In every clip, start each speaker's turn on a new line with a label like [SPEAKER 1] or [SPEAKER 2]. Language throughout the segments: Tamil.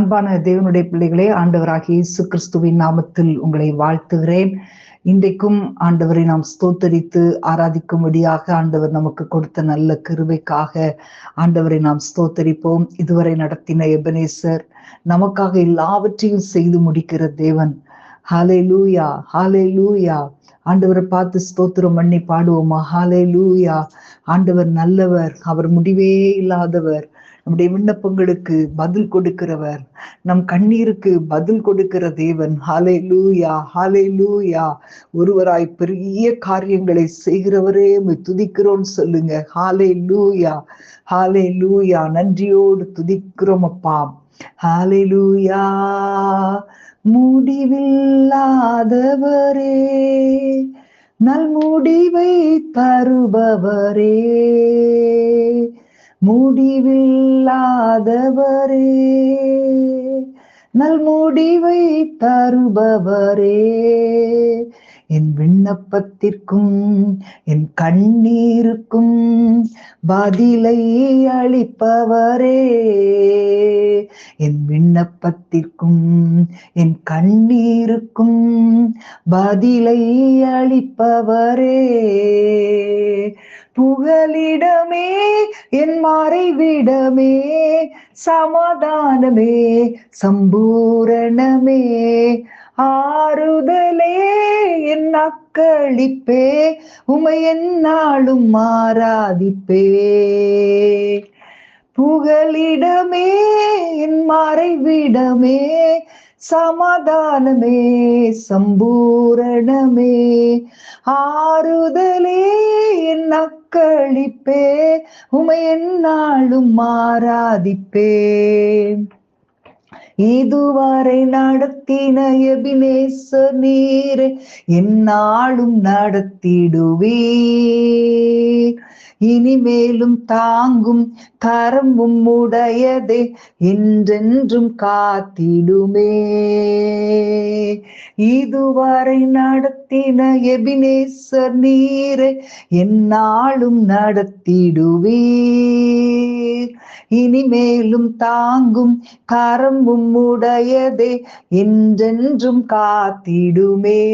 [SPEAKER 1] அன்பான தேவனுடைய பிள்ளைகளே, ஆண்டவராகிய இயேசு கிறிஸ்துவின் நாமத்தில் உங்களை வாழ்த்துகிறேன். இன்றைக்கும் ஆண்டவரை நாம் ஸ்தோத்தரித்து ஆராதிக்கும்படியாக ஆண்டவர் நமக்கு கொடுத்த நல்ல கிருபைக்காக ஆண்டவரை நாம் ஸ்தோத்தரிப்போம். இதுவரை நடத்தின எபனேசர், நமக்காக எல்லாவற்றையும் செய்து முடிக்கிற தேவன். ஹல்லேலூயா, ஹல்லேலூயா. ஆண்டவரை பார்த்து ஸ்தோத்திரம் பண்ணி பாடுவோமா? ஹல்லேலூயா. ஆண்டவர் நல்லவர், அவர் முடிவே இல்லாதவர், நம்முடைய விண்ணப்பங்களுக்கு பதில் கொடுக்கிறவர், நம் கண்ணீருக்கு பதில் கொடுக்கிற தேவன். ஹல்லேலூயா, ஹல்லேலூயா. ஒருவராய் பெரிய காரியங்களை செய்கிறவரே துதிக்கிறோம் சொல்லுங்க. ஹல்லேலூயா, ஹல்லேலூயா. நன்றியோடு துதிக்கிறோம் அப்பா. ஹல்லேலூயா. முடிவில்லாதவரே, நல் முடிவை தருபவரே, முடிவில்லாதவரே, நல் முடிவை தருபவரே, என் விண்ணப்பத்திற்கும் என் கண்ணீருக்கும் பதிலை அளிப்பவரே, என் விண்ணப்பத்திற்கும் என் கண்ணீருக்கும் பதிலை அளிப்பவரே, புகலிடமே என் மறைவிடமே, சமாதானமே சம்பூரணமே, ஆறுதலே என் அக்களிப்பே, உமை எந்நாளும் ஆராதிப்பே, புகலிடமே என் மறைவிடமே, சமாதானமே சம்பூரணமே, ஆறுதலே என் அக்களிப்பே, உமை எந்நாளும் ஆராதிப்பே. இதுவரை நடத்தின எபினேசர் நீரே, எந்நாளும் நடத்திடுவீர், இனிமேலும் தாங்கும் கரமும் உடையதே, என்றென்றும் காத்திடுமே. இதுவரை நடத்தின எபினேசர் நீரே, எந்நாளும் நடத்திடுவீர், இனிமேலும் தாங்கும் கரமும் உடையதே, என்றென்றும் காத்திடுமே.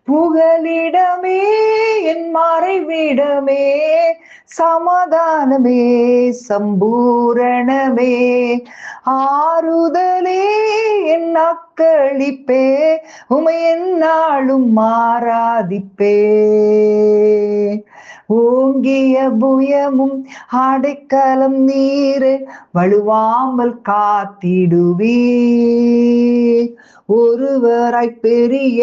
[SPEAKER 1] புகலிடமே என் மறைவிடமே, சமாதானமே சம்பூரணமே, ஆறுதலே என் அக்களிப்பே, உமை எந்நாளும் ஆராதிப்பே. ஓங்கிய புயமும் அடைக்கலம் நீரே, வலுவாமல் காத்திடுவீர், ஒருவராய் பெரிய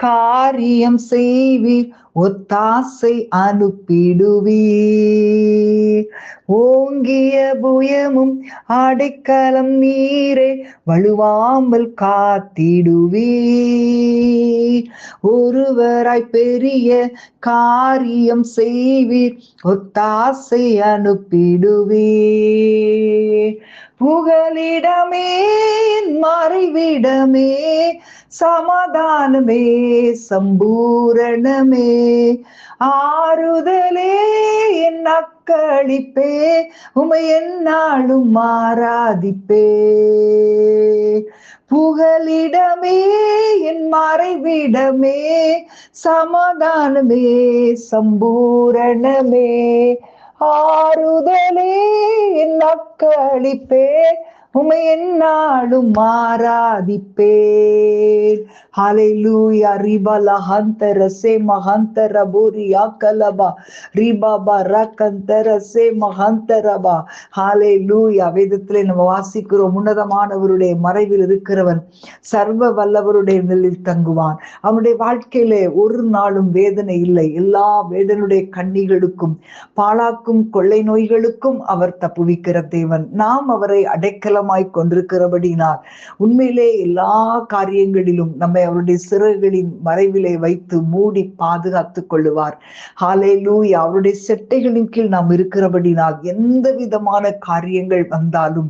[SPEAKER 1] காரியம் செய்வீர், ஒத்தாசை அனுப்பிடுவீர். ஓங்கிய புயமும் அடைக்கலம் நீரே, வலுவாமல் காத்திடுவீர், ஒருவராய் பெரிய காரியம் செய்வீர், ஒத்தாசை அனுப்பிடுவீர். புகலிடமே மறைவிடமே, சமாதானமே சம்பூரணமே, ஆறுதலே என் அக்களிப்பே, உமை எந்நாளும் ஆராதிப்பே. புகலிடமே என் மறைவிடமே, சமாதானமே சம்பூரணமே, ஆறுதலே என் அக்களிப்பே, உமை எந்நாளும் ஆராதிப்பேன். ஹல்லேலூயா. ரிபல ஹந்தர சே மஹந்தர போரியா கலபா ரிபாபா ரகந்தர சே மஹந்தரபா. ஹல்லேலூயா. வேதத்திலே நம்ம வாசிக்கிறோம், உன்னதமானவருடைய மறைவில் இருக்கிறவன் சர்வ வல்லவருடைய நிலையில் தங்குவான். அவனுடைய வாழ்க்கையிலே ஒரு நாளும் வேதனை இல்லை. எல்லா வேதனுடைய கண்ணிகளுக்கும் பாழாக்கும் கொள்ளை நோய்களுக்கும் அவர் தப்புவிக்கிற தேவன். நாம் அவரை அடைக்கலம் கொண்டிருக்கிறபடினால் உண்மையிலே எல்லா காரியங்களிலும் நம்மை அவருடைய சிறகுகளின் மறைவிலே வைத்து மூடி பாதுகாத்துக் கொள்ளுவார். ஹல்லேலூயா. அவருடைய செட்டைகளின் கீழ் நாம் இருக்கிறபடினால் எந்த விதமான காரியங்கள் வந்தாலும்,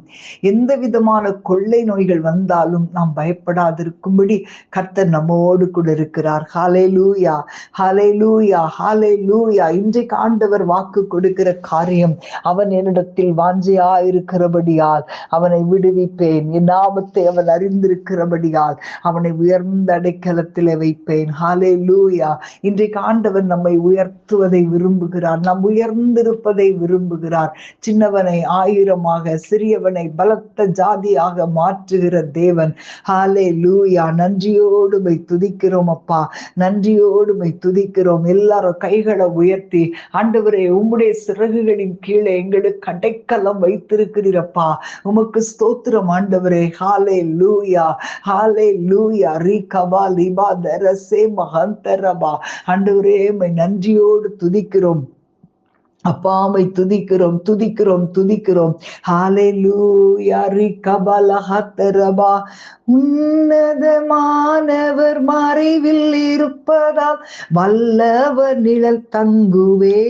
[SPEAKER 1] எந்த விதமான கொள்ளை நோய்கள் வந்தாலும் நாம் பயப்படாதிருக்கும்படி கர்த்தர் நம்மோடு கூட இருக்கிறார். ஹல்லேலூயா, ஹல்லேலூயா, ஹல்லேலூயா. இன்றைக்கு ஆண்டவர் வாக்கு கொடுக்கிற காரியம், அவன் என்னிடத்தில் வாஞ்சையா இருக்கிறபடியால் அவனை விடுவிப்பேன். என் நாமத்தை அவன் அறிந்திருக்கிறபடியால் அவனை உயர்ந்த அடைக்கலத்திலே வைப்பேன். ஹalleluya. இன்றைக்கு ஆண்டவர் நம்மை உயர்த்துவதை விரும்புகிறார். நாம் உயர்ந்திருப்பதை விரும்புகிறார். சின்னவனை ஆயிரமாக, சிறியவனை பலத்த ஜாதியாக மாற்றுகிற தேவன். ஹalleluya. நன்றியோடு மை துதிக்கிறோம் அப்பா, நன்றியோடு மை துதிக்கிறோம். எல்லாரும் கைகளை உயர்த்தி, ஆண்டவரே உம்முடைய சிறகுகளின் கீழே எங்களுக்கு அடைக்கலம் வைத்திருக்கிறீரப்பா, உமக்கு ஸ்தோத்திரம் ஆண்டவரே. ஹalleluya, ஹalleluya. ரீகபா லிபா தரசே மகந்தரபா. ஆண்டவரே மை நன்றியோடு துதிக்கிறோம் அப்பாமை துதிக்கிறோம், துதிக்கிறோம், துதிக்கிறோம். ஹalleluya. ரிகபலஹதரபா. உன்னதமானவர் மறைவில் இருப்பதால் வல்லவர் நிழல் தங்குவே.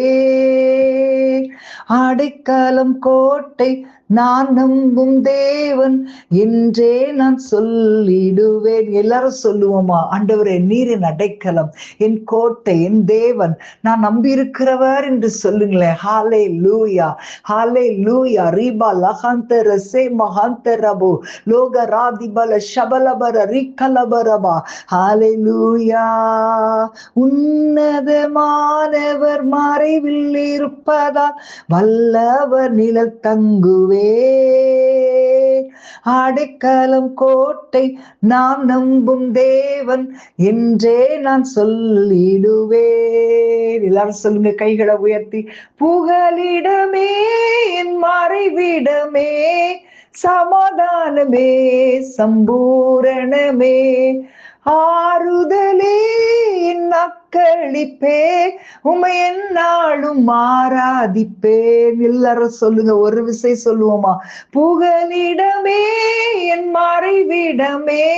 [SPEAKER 1] அடைக்கலம் கோட்டை நான் நம்பும் தேவன் என்றே நான் சொல்லிடுவேன். எல்லாரும் சொல்லுவோமா? ஆண்டவரே நீர் என் அடைக்கலம், என் கோட்டை, என் தேவன், நான் நம்பி இருக்கிறவர் என்று சொல்லுங்களேன். ஹalleluya, ஹalleluya. ரீபா லஹந்தர சே மஹந்தரபு லோக ராதிபல ஷபலபர ரிகலபரபா. ஹalleluya. உன்னதமானவர் மறைவில் இருப்பதால் வல்லவர் நிழல் தங்குவே. அடைக்கலம் கோட்டை நாம் நம்பும் தேவன் என்றே நான் சொல்லிடுவேன். எல்லாரும் சொல்லுங்க கைகளை உயர்த்தி. புகலிடமே என் மறைவிடமே, சமாதானமே சம்பூரணமே, ஆறுதலே என் அக்களிப்பே, உமை என்னாலும் ஆராதிப்பேன். எல்லாரும் சொல்லுங்க, ஒரு விசை சொல்லுவோமா? புகலிடமே என் மறைவிடமே,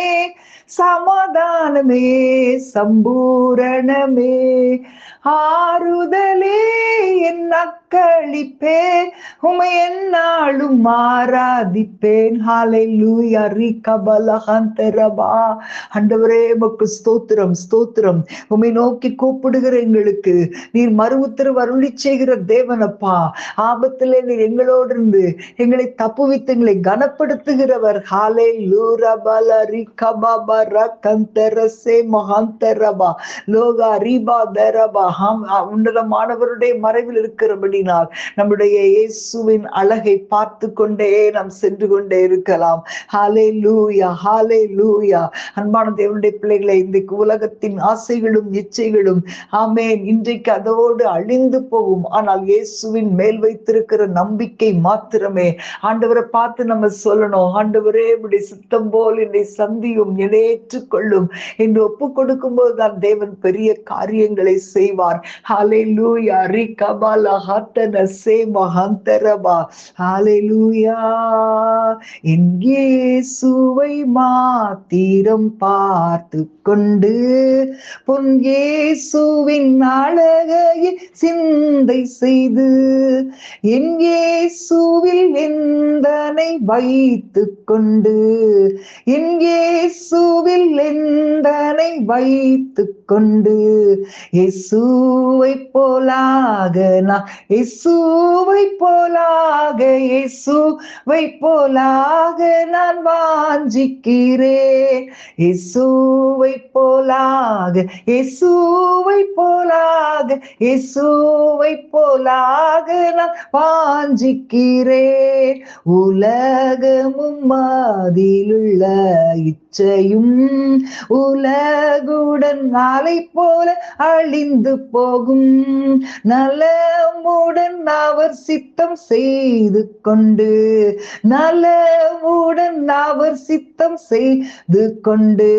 [SPEAKER 1] சமாதானமே சம்பூரணமே, ஆறுதலே என் அக்களிப்பே, உமை என்னாலும் ஆராதிப்பேன். ஹalleluya. ரிகபலஹந்தரபா. ஆண்டவரே உமக்கு ஸ்தோத்திரம், ஸ்தோத்திரம். உம்மை நோக்கி கூப்பிடுகிற எங்களுக்கு நீர் மறு உத்தரவு அருளி செய்கிற தேவனப்பா. ஆபத்திலே நீர் எங்களோடு இருந்து எங்களை தப்புவித்து எங்களை கனப்படுத்துகிறவர். ஹalleluya. பல ரிகபபர கந்தரசே மஹந்தரபா லோகா ரிபா தரபா. உன்னதமானவருடைய மறைவில் இருக்கிறபடினால் நம்முடைய இயேசுவின் அழகை பார்த்து கொண்டே நாம் சென்று கொண்டே இருக்கலாம். ஹalleluya, ஹalleluya. அன்பான தேவனுடைய பிள்ளைகளை, இன்றைக்கு உலகத்தின் ஆசைகளும் இச்சைகளும் ஆமென் இன்றைக்கு அதோடு அழிந்து போகும். ஆனால் இயேசுவின் மேல் வைத்திருக்கிற நம்பிக்கை மாத்திரமே. ஆண்டவரை பார்த்து நம்ம சொல்லணும், ஆண்டவரே இப்படி சித்தம் போல் என்னை சந்தியும், என்னை ஏற்றுக்கொள்ளும் என்று ஒப்பு கொடுக்கும் போதுதான் தேவன் பெரிய காரியங்களை செய்வார். ஹalleluya. ரிகபலஹதன சே மஹந்தரபா. ஹalleluya. என் இயேசுவை மாத்திரம் பார்த்து கொண்டு பொன் இயேசுவின் அழகையை சிந்தை செய்து என் இயேசுவில் எந்தனை வைத்து கொண்டு என் இயேசுவில் எந்தனை வைத்து கொண்டு இயேசுவை போலாக நான் இயேசுவை போலாக இயேசுவை போலாக நான் வாஞ்சிக்கிறேன். இயேசுவை போலாக இயேசுவை போலாக இயேசுவை போலாக நான் வாஞ்சிக்கிறேன். உலகமும் அதிலுள்ள இச்சையும் உலகுடன் நாளை போல அழிந்து போகும். நலமுடன் அவர் சித்தம் செய்து கொண்டு நலமுடன் அவர் சித்தம் செய்து கொண்டு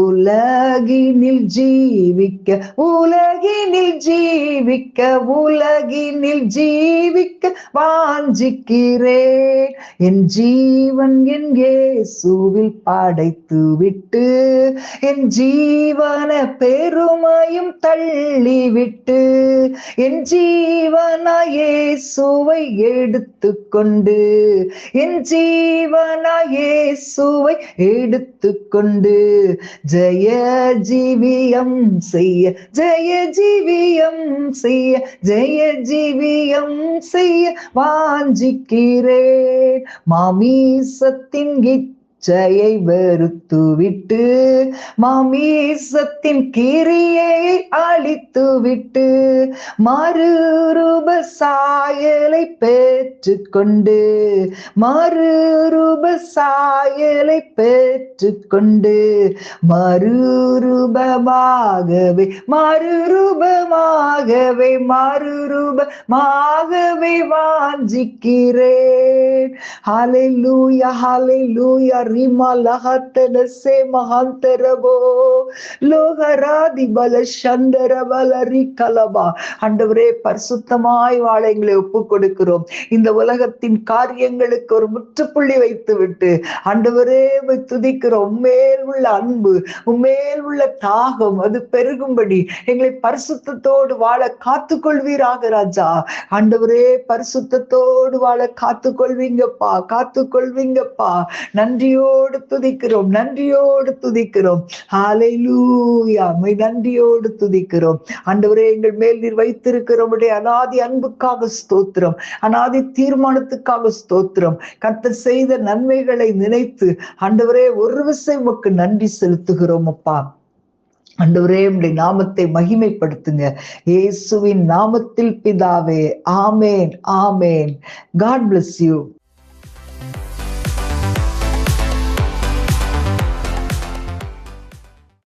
[SPEAKER 1] உலகினில் ஜீவிக்க உலகினில் ஜீவிக்க உலகினில் ஜீவிக்க வாஞ்சிக்கிறேன். என் ஜீவன் என் இயேசுவில் படைத்து விட்டு என் ஜீவனை பெருமையும் தள்ளிவிட்டு என் ஜீவனாய் இயேசுவை எடுத்துக்கொண்டு, என் ஜீவனாய் இயேசுவை எடுத்துக்கொண்டு ஜெய ஜீவியம் செய்ய, ஜெய ஜீவியம் செய்ய, ஜெய ஜீவியம் செய்ய வாஞ்சிக்கிறேன். மாமீசத்தின் இச்சையை வெறுத்து விட்டு, மாமீசத்தின் கிரியை அழித்து விட்டு, மறுரூப சாயலை பெற்றுக்கொண்டு, மறுரூப சாயலை பெற்றுக்கொண்டு மறுரூபமாகவே, மறுரூபமாகவே, மறுரூபமாகவே வாஞ்சிக்கிறேன். ஹல்லேலூயா, ஹல்லேலூயா. ரிமா லஹத்தனசே மகாந்தரபோ லோகராதி பல சந்தர பல ரிகலபா. ஆண்டவரே, பரிசுத்தமாய் வாழ எங்களை ஒப்பு கொடுக்கிறோம். இந்த உலகத்தின் காரியங்களுக்கு ஒரு முற்றுப்புள்ளி வைத்து விட்டு ஆண்டவரே துதிக்கிறோம். உம்மேல் உள்ள அன்பு, உம்மேல் உள்ள தாகம் அது பெருகும்படி எங்களை பரிசுத்தத்தோடு வாழ காத்துக்கொள்வீராக ராஜா. ஆண்டவரே, பரிசுத்தத்தோடு வாழ காத்துக்கொள்வீங்கப்பா, காத்துக்கொள்வீங்கப்பா. நன்றியோடு துதிக்கிறோம், நன்றியோடு துதிக்கிறோம். ஹல்லேலூயா. நன்றியோடு துதிக்கிறோம். ஆண்டவரே, எங்கள் மேல் நீர் வைத்திருக்கிற உம்முடைய அநாதி அன்புக்காக ஸ்தோத்திரம், அநாதி தீர்மானத்துக்காக ஸ்தோத்திரம். கர்த்தர் செய்த நன்மைகளை நினைத்து ஆண்டவரே ஒரு விசை உமக்கு நன்றி செலுத்துகிறோம் அப்பா. ஆண்டவரே, உம்முடைய நாமத்தை மகிமைப்படுத்துங்க. இயேசுவின் நாமத்தில் பிதாவே, ஆமேன், ஆமேன். God bless you.